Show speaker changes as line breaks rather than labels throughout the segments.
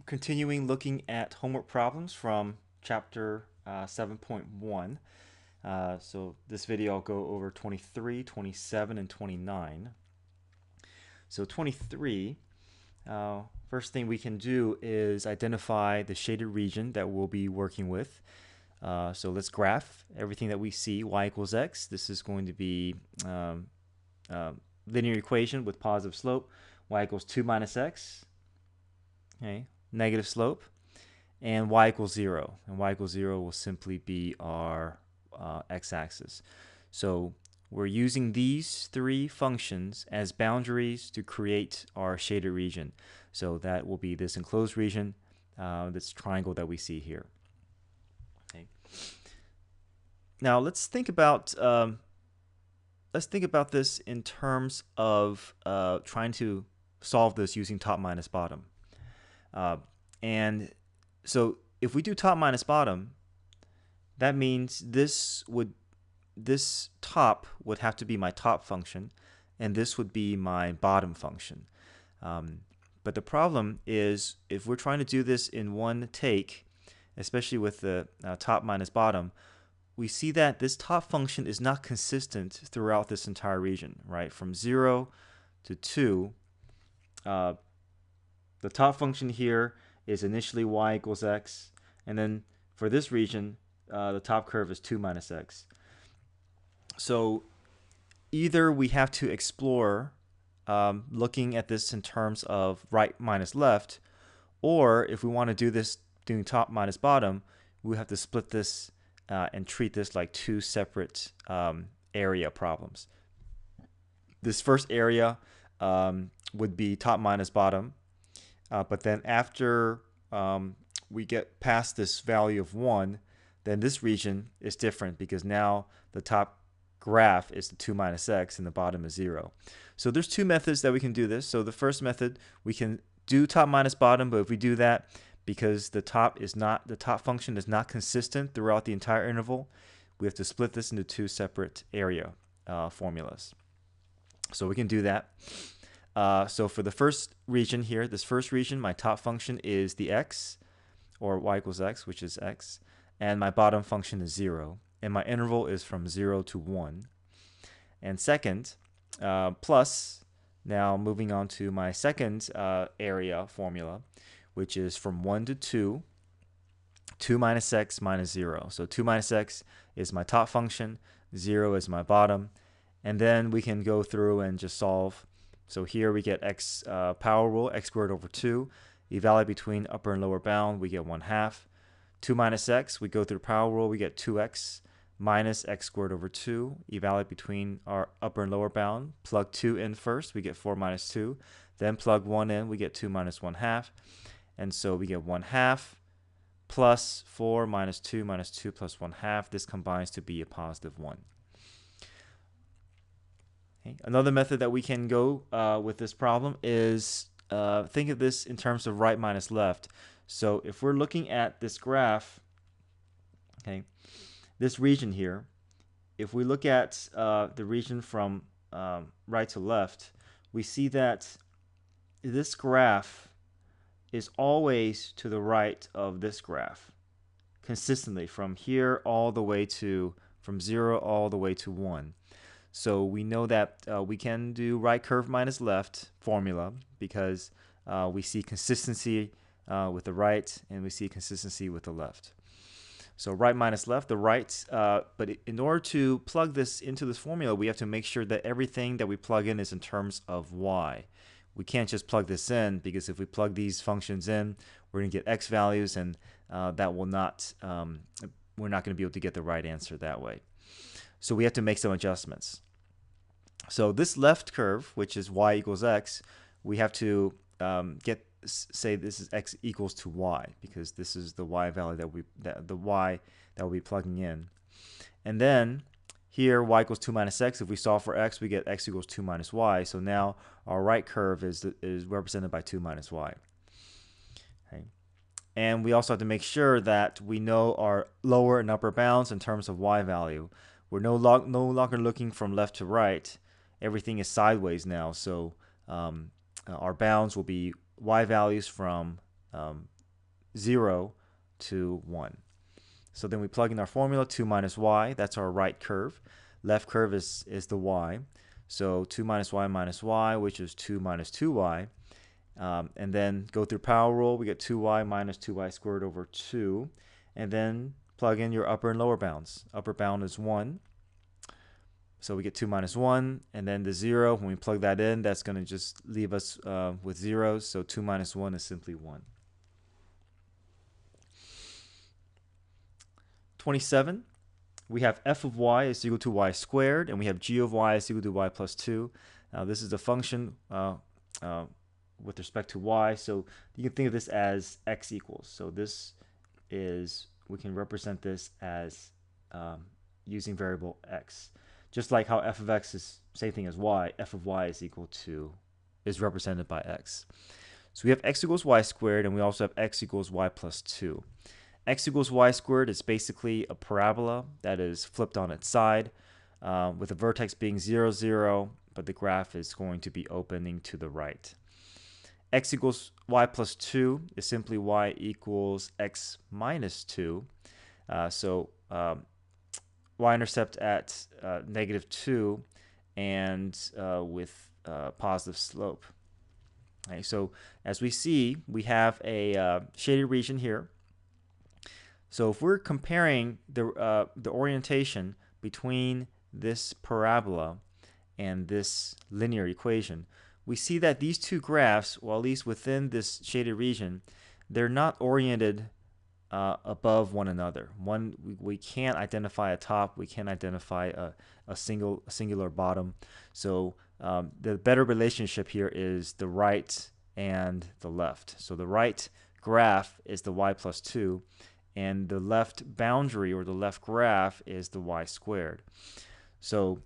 Continuing looking at homework problems from chapter 7.1. So this video I'll go over 23, 27, and 29. So 23, first thing we can do is identify the shaded region that we'll be working with. So let's graph everything that we see, y equals x. This is going to be linear equation with positive slope, y equals 2 minus x. Okay, negative slope, and y equals 0. And y equals 0 will simply be our x-axis. So we're using these three functions as boundaries to create our shaded region. So that will be this enclosed region, this triangle that we see here. Okay. Now let's think about this in terms of trying to solve this using top minus bottom. And so if we do top minus bottom, that means this top would have to be my top function, and this would be my bottom function. But the problem is, if we're trying to do this in one take, especially with the top minus bottom, we see that this top function is not consistent throughout this entire region, right? From 0 to 2, the top function here is initially y equals x, and then for this region, the top curve is 2 minus x. So either we have to explore looking at this in terms of right minus left, or if we want to do this doing top minus bottom, we have to split this and treat this like two separate area problems. This first area would be top minus bottom, but then after we get past this value of 1, then this region is different, because now the top graph is the 2 minus x and the bottom is 0. So there's two methods that we can do this. So the first method, we can do top minus bottom, but if we do that, because the top function is not consistent throughout the entire interval, we have to split this into two separate area formulas. So we can do that. So for the first region here, this first region, my top function is the x, or y equals x, which is x, and my bottom function is 0, and my interval is from 0 to 1. And second, plus, now moving on to my second area formula, which is from 1 to 2, 2 minus x minus 0. So 2 minus x is my top function, 0 is my bottom, and then we can go through and just solve. So here we get x power rule, x squared over 2. Evaluate between upper and lower bound, we get 1/2. 2 minus x, we go through power rule, we get 2x minus x squared over 2. Evaluate between our upper and lower bound. Plug 2 in first, we get 4 minus 2. Then plug 1 in, we get 2 minus 1/2. And so we get 1/2 plus 4 minus 2 plus 1/2. This combines to be a positive 1. Okay. Another method that we can go with this problem is think of this in terms of right minus left. So if we're looking at this graph, okay, this region here, if we look at the region from right to left, we see that this graph is always to the right of this graph, consistently from here all the way to, from 0 all the way to 1. So we know that we can do right curve minus left formula, because we see consistency with the right, and we see consistency with the left. So right minus left, the right, but in order to plug this into this formula, we have to make sure that everything that we plug in is in terms of y. We can't just plug this in, because if we plug these functions in, we're going to get x values, and that will not, we're not going to be able to get the right answer that way. So we have to make some adjustments. So this left curve, which is y equals x, we have to say this is x equals to y, because this is the y value that we'll be plugging in. And then here, y equals 2 minus x. If we solve for x, we get x equals 2 minus y. So now our right curve is represented by 2 minus y. Okay. And we also have to make sure that we know our lower and upper bounds in terms of y value. We're no longer looking from left to right. Everything is sideways now. So our bounds will be y values from 0 to 1. So then we plug in our formula, 2 minus y, that's our right curve. Left curve is the y. So 2 minus y, which is 2 minus 2y. And then go through power rule, we get 2y minus 2y squared over 2. And then plug in your upper and lower bounds. Upper bound is 1. So we get 2 minus 1. And then the 0, when we plug that in, that's going to just leave us with zeros. So 2 minus 1 is simply 1. 27, we have f of y is equal to y squared, and we have g of y is equal to y plus 2. Now this is the function with respect to y, so you can think of this as x equals. So this is, we can represent this as using variable x. Just like how f of x is same thing as y, f of y is represented by x. So we have x equals y squared, and we also have x equals y plus 2. X equals y squared is basically a parabola that is flipped on its side, with the vertex being 0, 0, but the graph is going to be opening to the right. X equals y plus 2 is simply y equals x minus 2. So y-intercept at -2 and with positive slope. Okay, so as we see, we have a shaded region here. So if we're comparing the orientation between this parabola and this linear equation, we see that these two graphs, well, at least within this shaded region, they're not oriented above one another. We can't identify a top, we can't identify a singular bottom. So the better relationship here is the right and the left. So the right graph is the y plus 2, and the left boundary or the left graph is the y squared. So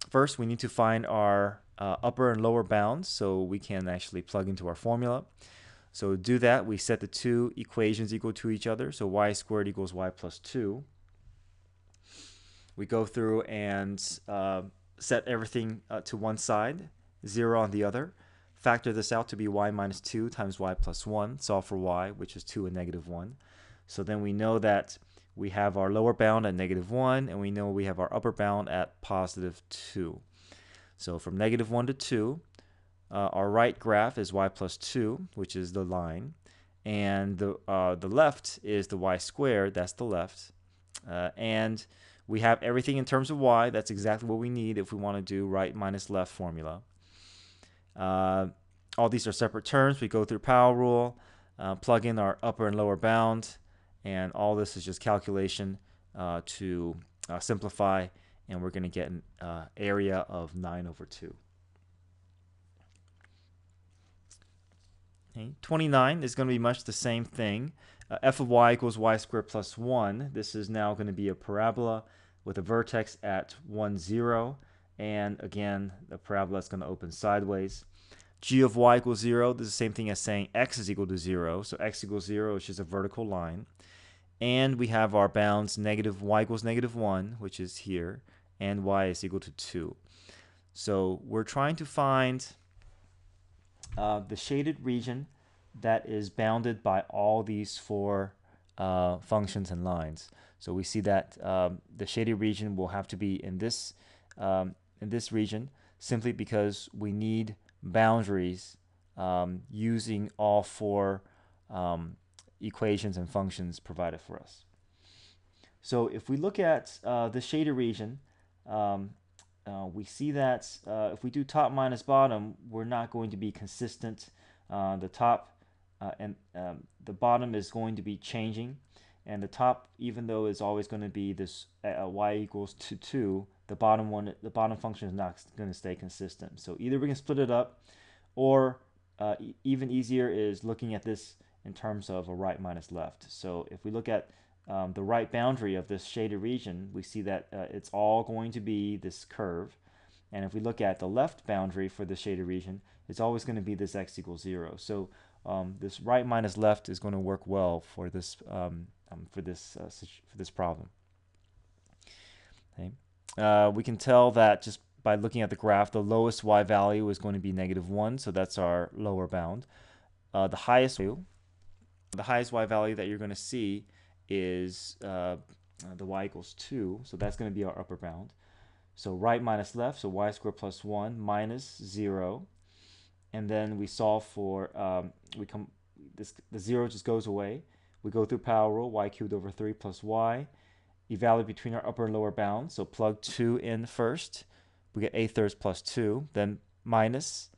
first we need to find our upper and lower bounds so we can actually plug into our formula. So to do that, we set the two equations equal to each other. So y squared equals y plus 2. We go through and set everything to one side, 0 on the other. Factor this out to be y minus 2 times y plus 1. Solve for y, which is 2 and -1. So then we know that we have our lower bound at -1, and we know we have our upper bound at positive 2. So from -1 to 2, our right graph is y plus 2, which is the line, and the left is the y squared, that's the left, and we have everything in terms of y. That's exactly what we need if we want to do right minus left formula. All these are separate terms. We go through power rule, plug in our upper and lower bound, and all this is just calculation to simplify, and we're going to get an area of 9 over 2. Okay. 29 is going to be much the same thing. F of y equals y squared plus 1. This is now going to be a parabola with a vertex at 1, 0. And again, the parabola is going to open sideways. G of y equals 0. This is the same thing as saying x is equal to 0. So x equals 0 is just a vertical line. And we have our bounds y equals -1, which is here, and y is equal to 2. So we're trying to find the shaded region that is bounded by all these four functions and lines. So we see that the shaded region will have to be in this region, simply because we need boundaries using all four equations and functions provided for us. So if we look at the shaded region, we see that if we do top minus bottom, we're not going to be consistent. The top and the bottom is going to be changing, and the top, even though is always going to be this y equals to 2, the bottom function is not going to stay consistent. So either we can split it up, or even easier is looking at this in terms of a right minus left. So if we look at the right boundary of this shaded region, we see that it's all going to be this curve. And if we look at the left boundary for the shaded region, it's always going to be this x equals 0. So this right minus left is going to work well for this problem. Okay. We can tell that just by looking at the graph, the lowest y value is going to be -1, so that's our lower bound. The highest value The highest y value that you're going to see is the y equals 2, so that's going to be our upper bound. So right minus left, so y squared plus 1 minus 0. And then we solve for, the 0 just goes away. We go through power rule, y cubed over 3 plus y. Evaluate between our upper and lower bounds, so plug 2 in first. We get a thirds plus 2, then minus,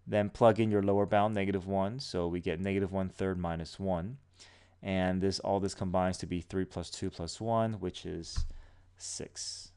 then plug in your lower bound, -1, so we get -1/3 minus 1. And all this combines to be 3 plus 2 plus 1, which is 6.